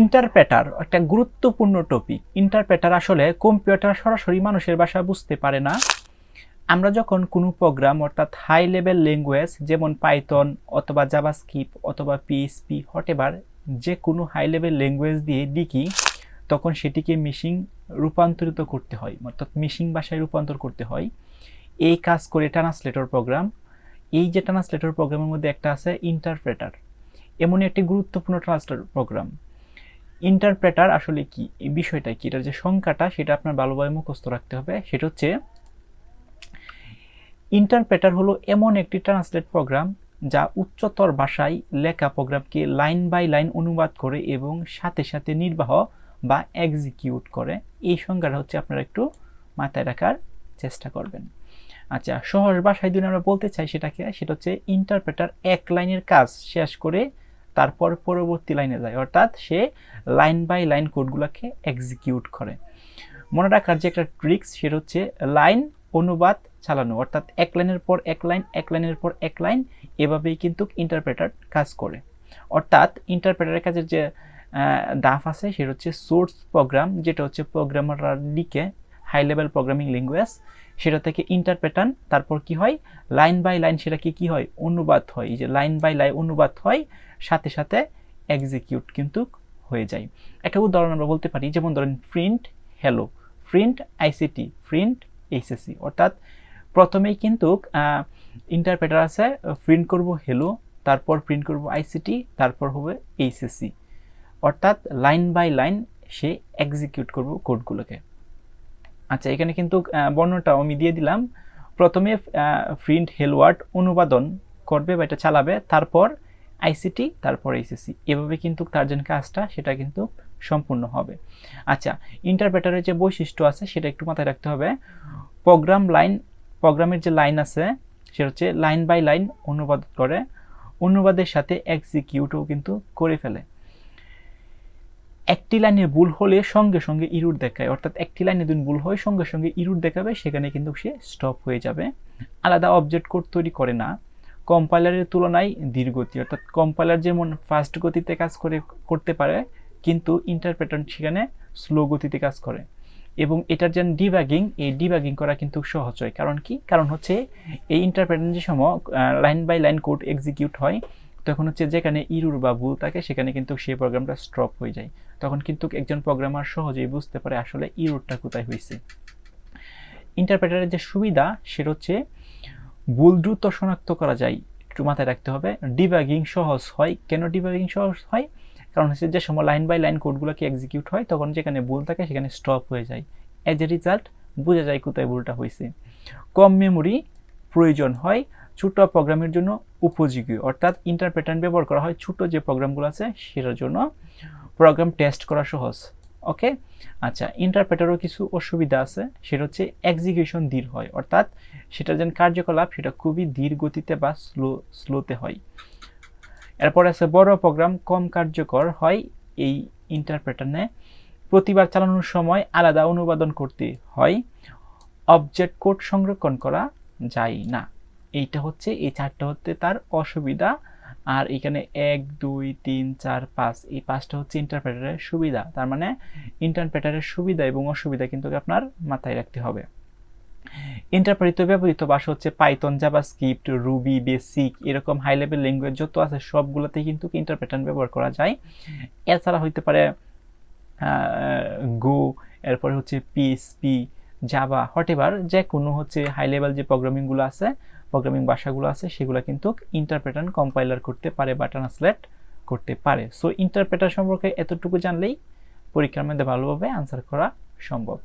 Interpreter একটা গুরুত্বপূর্ণ topic. Interpreter আসলে কম্পিউটার সরাসরি মানুষের ভাষা বুঝতে পারে না। আমরা যখন কোনো প্রোগ্রাম অর্থাৎ হাই লেভেল ল্যাঙ্গুয়েজ যেমন পাইথন অথবা জাভাস্ক্রিপ্ট অথবা পিএইচপি হোয়াটএভার যে কোনো হাই লেভেল ল্যাঙ্গুয়েজ দিয়ে লিখি, তখন সেটিকে মেশিন রূপান্তরিত করতে হয়, অর্থাৎ মেশিন ভাষায় রূপান্তর করতে হয়। এই কাজ করে ট্রান্সলেটর প্রোগ্রাম। এই যে ট্রান্সলেটর প্রোগ্রামের মধ্যে একটা আছে ইন্টারপ্রেটার, এমনই একটি গুরুত্বপূর্ণ ট্রান্সলেটর প্রোগ্রাম। ইন্টারপ্রেটার আসলে কি, এই বিষয়টা কি, এটার যে সংখ্যাটা সেটা আপনার ভালোভাবে মুখস্থ রাখতে হবে। সেটা হচ্ছে ইন্টারপ্রেটার হলো এমন একটি ট্রান্সলেট প্রোগ্রাম যা উচ্চতর ভাষায় লেখা প্রোগ্রামকে লাইন বাই লাইন অনুবাদ করে এবং সাথে সাথে নির্বাহ বা এক্সিকিউট করে। এই সংজ্ঞাটা হচ্ছে আপনারা একটু মাথায় রাখার চেষ্টা করবেন। আচ্ছা, সহজ ভাষায় যদি আমরা বলতে চাই সেটা হচ্ছে ইন্টারপ্রেটার এক লাইনের কাজ শেষ করে তারপর পরবর্তী লাইনে যায়, অর্থাৎ সে লাইন বাই লাইন কোডগুলোকে এক্সিকিউট করে। মনে রাখার যে একটা ট্রিক্স সেটা হচ্ছে লাইন অনুবাদ চালানো, অর্থাৎ এক লাইনের পর এক লাইন, এক লাইনের পর এক লাইন, এভাবেই কিন্তু ইন্টারপ্রেটার কাজ করে। অর্থাৎ ইন্টারপ্রেটারের কাজের যে ধাপ আছে সেটা হচ্ছে সোর্স প্রোগ্রাম, যেটা হচ্ছে প্রোগ্রামাররা লিখে হাই লেভেল প্রোগ্রামিং ল্যাঙ্গুয়েজ, সেটা থেকে ইন্টারপ্রেটার, তারপর কি হয় লাইন বাই লাইন সেটাকে কি হয় অনুবাদ হয়। এই যে লাইন বাই লাইন অনুবাদ হয়, সাথে সাথে এক্সিকিউট কিন্তু হয়ে যায়। একটা উদাহরণ আমরা বলতে পারি, যেমন ধরেন print hello, print ICT, print HSC. অর্থাৎ প্রথমেই কিন্তু ইন্টারপ্রেটার আছে, প্রিন্ট করব হ্যালো, তারপর প্রিন্ট করব আইসিটি, তারপর হবে এইচএসসি। অর্থাৎ লাইন বাই লাইন সে এক্সিকিউট করব কোডগুলোকে। আচ্ছা, এখানে কিন্তু বর্ণনাটা আমি দিয়ে দিলাম। প্রথমে প্রিন্ট হেলো ওয়ার্ড অনুবাদন করবে বা এটা চালাবে, তারপর আইসিটি, তারপর এইচএসসি, এভাবে কিন্তু তার যে কাজটা সেটা কিন্তু সম্পূর্ণ হবে। আচ্ছা, ইন্টারপ্রেটারের যে বৈশিষ্ট্য আছে সেটা একটু মাথায় রাখতে হবে। প্রোগ্রামের যে লাইন আছে সেটা হচ্ছে লাইন বাই লাইন অনুবাদ করে, অনুবাদের সাথে এক্সিকিউটও কিন্তু করে ফেলে। একটি লাইনে ভুল হলে সঙ্গে সঙ্গে ইরর দেখায়, অর্থাৎ একটি লাইনে যদি ভুল হয় সঙ্গে সঙ্গে ইরর দেখাবে, সেখানে কিন্তু সে স্টপ হয়ে যাবে। আলাদা অবজেক্ট কোড তৈরি করে না। কম্পাইলারের তুলনায় ধীর গতি, অর্থাৎ কম্পাইলার যেমন ফাস্ট গতিতে কাজ করতে পারে, কিন্তু ইন্টারপ্রেটার সেখানে স্লো গতিতে কাজ করে। এবং এটার যে ডিবাগিং, এই ডিবাগিং করা কিন্তু সহজ হয়। কারণ কি, কারণ হচ্ছে এই ইন্টারপ্রেটার যে সময় line by line code execute হয়, তখন হচ্ছে যেখানে ইরর বা ভুল থাকে সেখানে কিন্তু সেই প্রোগ্রামটা স্টপ হয়ে যায়। তখন কিন্তু একজন প্রোগ্রামার সহজেই বুঝতে পারে আসলে ইররটা কোথায় হয়েছে। ইন্টারপ্রেটারের যে সুবিধা সেটা হচ্ছে ভুল দ্রুত শনাক্ত করা যায়, একটু মাথায় রাখতে হবে। ডিবাগিং সহজ হয়। কেন ডিবাগিং সহজ হয়? কারণ হচ্ছে যে সময় লাইন বাই লাইন কোডগুলোকে এক্সিকিউট হয়, তখন যেখানে ভুল থাকে সেখানে স্টপ হয়ে যায়। এজ এ রেজাল্ট বোঝা যায় কোথায় ভুলটা হয়েছে। কম মেমোরি প্রয়োজন হয়, ছোট প্রোগ্রামের জন্য উপযোগী, অর্থাৎ ইন্টারপ্রেটার ব্যবহার করা হয় ছোট যে প্রোগ্রামগুলো আছে সেটার জন্য, প্রোগ্রাম টেস্ট করা সহজ। ওকে। আচ্ছা, ইন্টারপ্রেটারও কিছু অসুবিধা আছে, সেটা হচ্ছে এক্সিকিউশন ধীর হয়, অর্থাৎ সেটা যেন কার্যকলাপ সেটা খুবই ধীর গতিতে বা স্লোতে হয়। এরপর আছে বড় প্রোগ্রাম কম কার্যকর হয় এই ইন্টারপ্রেটারে, প্রতিবার চালানোর সময় আলাদা অনুবাদন করতে হয়, অবজেক্ট কোড সংরক্ষণ করা যায় না। এইটা হচ্ছে, এই চারটা হচ্ছে তার অসুবিধা। আর এখানে 1 2 3 4 5, এই 5টা হচ্ছে ইন্টারপ্রেটারের সুবিধা। তার মানে ইন্টারপ্রেটারের সুবিধা এবং অসুবিধা কিন্তু আপনার মাথায় রাখতে হবে। ইন্টারপ্রেটার ব্যবহৃত ভাষা হচ্ছে পাইথন, জাভাস্ক্রিপ্ট, রুবি, বেসিক, এরকম হাই লেভেল ল্যাঙ্গুয়েজ যত আছে সবগুলোতেই কিন্তু ইন্টারপ্রেটার ব্যবহার করা যায়। এছাড়া হইতে পারে গো, এরপরে হচ্ছে পিএইচপি, জাভা, হোয়াটএভার, যে কোনো হচ্ছে হাই লেভেল যে প্রোগ্রামিংগুলো আছে, প্রোগ্রামিং ভাষাগুলো আছে, সেগুলো কিন্তু ইন্টারপ্রেটার কম্পাইলার করতে পারে বা ট্রান্সলেট করতে পারে। সো ইন্টারপ্রেটার সম্পর্কে এতটুকু জানলেই পরীক্ষার মধ্যে ভালোভাবে আনসার করা সম্ভব।